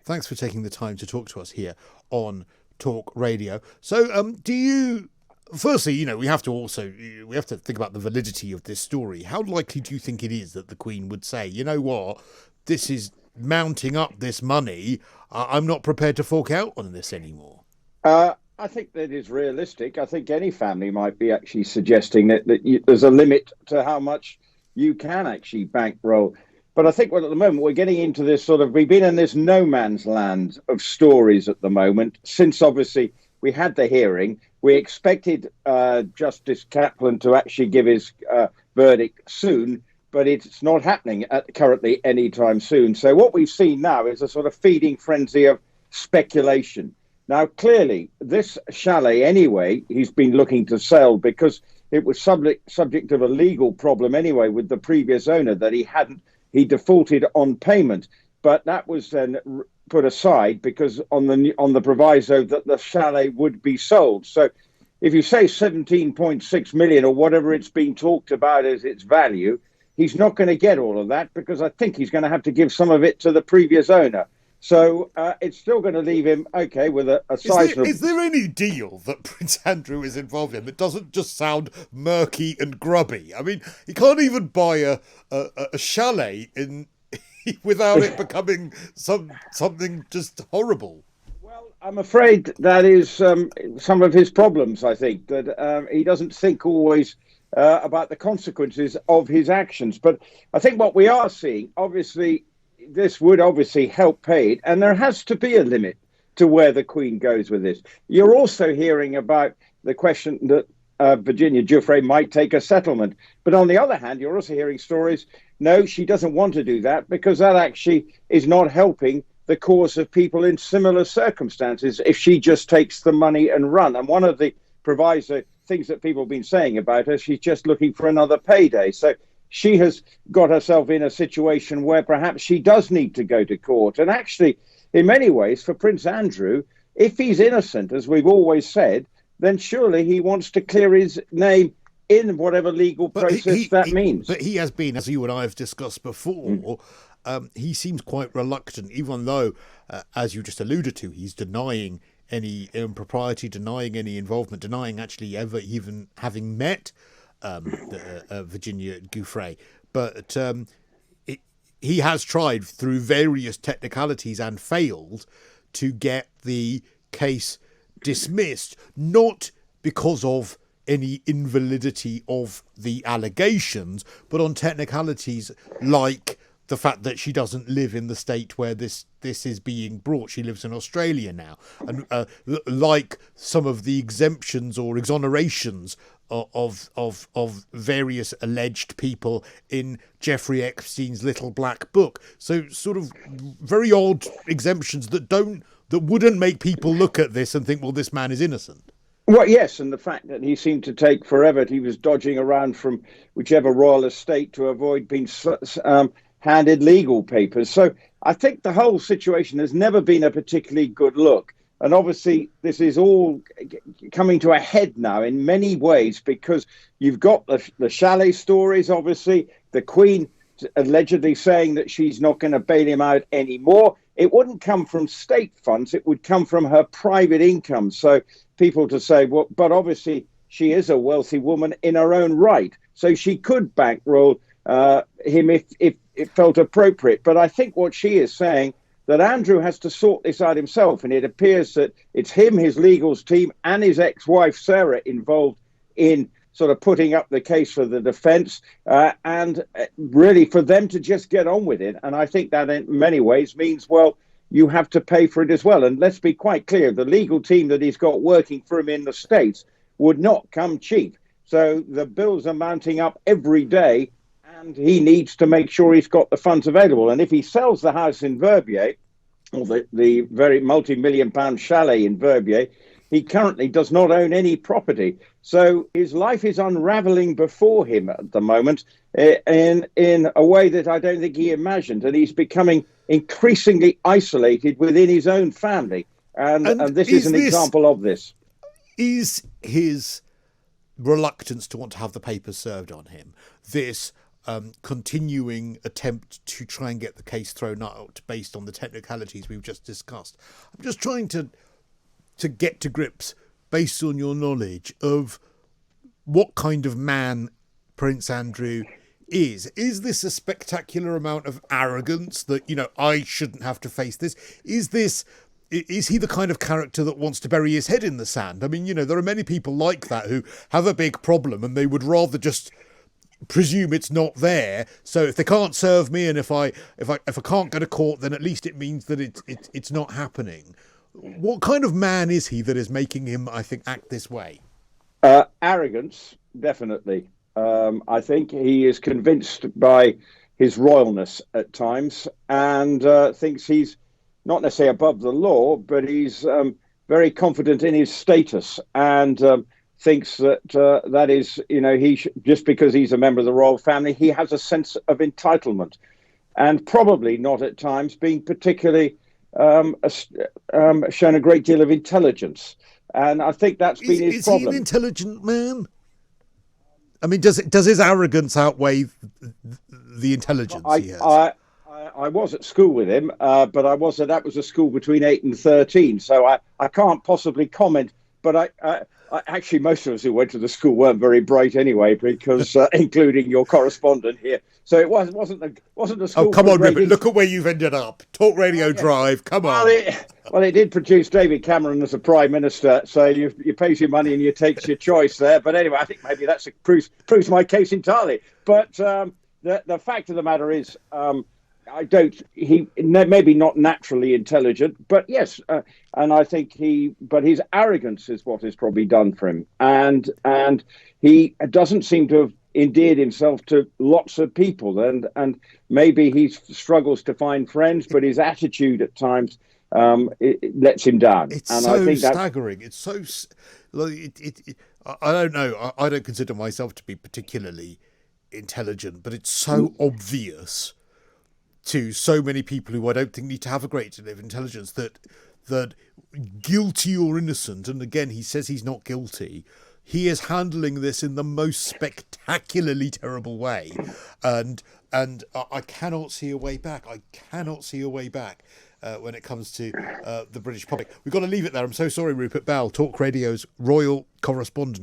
Thanks for taking the time to talk to us here on Talk Radio. So, do you? Firstly, we have to think about the validity of this story. How likely do you think it is that the Queen would say, you know what, this is mounting up this money. I'm not prepared to fork out on this anymore. I think that is realistic. I think any family might be actually suggesting that there's a limit to how much you can actually bankroll. But I think at the moment we're getting into this we've been in this no man's land of stories at the moment. Since obviously we had the hearing, we expected Justice Kaplan to actually give his verdict soon, but it's not happening currently anytime soon. So what we've seen now is a sort of feeding frenzy of speculation. Now, clearly, this chalet, anyway, he's been looking to sell because it was subject of a legal problem anyway with the previous owner that he defaulted on payment. But that was then put aside because on the proviso that the chalet would be sold. So if you say 17.6 million or whatever it's been talked about as its value, he's not going to get all of that because I think he's going to have to give some of it to the previous owner. So it's still going to leave him, with a sizable... Is there any deal that Prince Andrew is involved in that doesn't just sound murky and grubby? I mean, he can't even buy a chalet without it becoming something just horrible. Well, I'm afraid that is some of his problems, I think, that he doesn't think always about the consequences of his actions. But I think what we are seeing, obviously... this would obviously help pay it, and there has to be a limit to where the Queen goes with this. You're also hearing about the question that Virginia Giuffre might take a settlement. But on the other hand, you're also hearing stories, no, she doesn't want to do that because that actually is not helping the cause of people in similar circumstances if she just takes the money and run. And one of the proviso things that people have been saying about her, she's just looking for another payday. So she has got herself in a situation where perhaps she does need to go to court. And actually, in many ways, for Prince Andrew, if he's innocent, as we've always said, then surely he wants to clear his name in whatever legal process that means. But he has been, as you and I have discussed before, he seems quite reluctant, even though, as you just alluded to, he's denying any impropriety, denying any involvement, denying actually ever even having met Virginia Giuffre, but he has tried through various technicalities and failed to get the case dismissed, not because of any invalidity of the allegations, but on technicalities like the fact that she doesn't live in the state where this is being brought. She lives in Australia now, and like some of the exemptions or exonerations of various alleged people in Jeffrey Epstein's little black book. So sort of very odd exemptions that wouldn't make people look at this and think, well, this man is innocent. Well, yes, and the fact that he seemed to take forever. He was dodging around from whichever royal estate to avoid being handed legal papers. So I think the whole situation has never been a particularly good look. And obviously, this is all coming to a head now in many ways because you've got the chalet stories, obviously, the Queen allegedly saying that she's not going to bail him out anymore. It wouldn't come from state funds. It would come from her private income. So people to say, well, but obviously she is a wealthy woman in her own right. So she could bankroll him if it felt appropriate. But I think what she is saying that Andrew has to sort this out himself. And it appears that it's him, his legals team, and his ex-wife, Sarah, involved in sort of putting up the case for the defense and really for them to just get on with it. And I think that in many ways means, well, you have to pay for it as well. And let's be quite clear, the legal team that he's got working for him in the States would not come cheap. So the bills are mounting up every day. And he needs to make sure he's got the funds available. And if he sells the house in Verbier, or the very multi-million-pound chalet in Verbier, he currently does not own any property. So his life is unraveling before him at the moment in a way that I don't think he imagined. And he's becoming increasingly isolated within his own family. And this is an example of this. Is his reluctance to want to have the papers served on him this continuing attempt to try and get the case thrown out based on the technicalities we've just discussed. I'm just trying to get to grips, based on your knowledge, of what kind of man Prince Andrew is. Is this a spectacular amount of arrogance that, I shouldn't have to face this? Is he the kind of character that wants to bury his head in the sand? I mean, there are many people like that who have a big problem and they would rather just presume it's not there. So if they can't serve me, and if I can't go to court, then at least it means that it's not happening. What kind of man is he that is making him, I think, act this way? Arrogance, definitely. I think he is convinced by his royalness at times, and thinks he's not necessarily above the law, but he's very confident in his status, and thinks that that is, just because he's a member of the royal family, he has a sense of entitlement, and probably not at times being particularly shown a great deal of intelligence. And I think that's been his problem. Is he an intelligent man? I mean, does his arrogance outweigh the intelligence he has? I was at school with him, but that was a school between 8 and 13, so I can't possibly comment. But I actually, most of us who went to the school weren't very bright anyway, because including your correspondent here. So it wasn't a school. Oh, come on, Rupert! Look at where you've ended up. Talk Radio Drive. Come on. Well, it did produce David Cameron as a prime minister, so you pays your money and you takes your choice there. But anyway, I think maybe that's proves my case entirely. But the fact of the matter is, he maybe not naturally intelligent, but yes, and I think but his arrogance is what has probably done for him, and he doesn't seem to have endeared himself to lots of people, and maybe he struggles to find friends, but his attitude at times it lets him down. It's and so I think staggering. It's so I don't know. I don't consider myself to be particularly intelligent, but it's so obvious to so many people who I don't think need to have a great deal of intelligence that guilty or innocent, and again he says he's not guilty, he is handling this in the most spectacularly terrible way, and I cannot see a way back. When it comes to the British public. We've got to leave it there. I'm so sorry, Rupert Bell, Talk Radio's royal correspondent.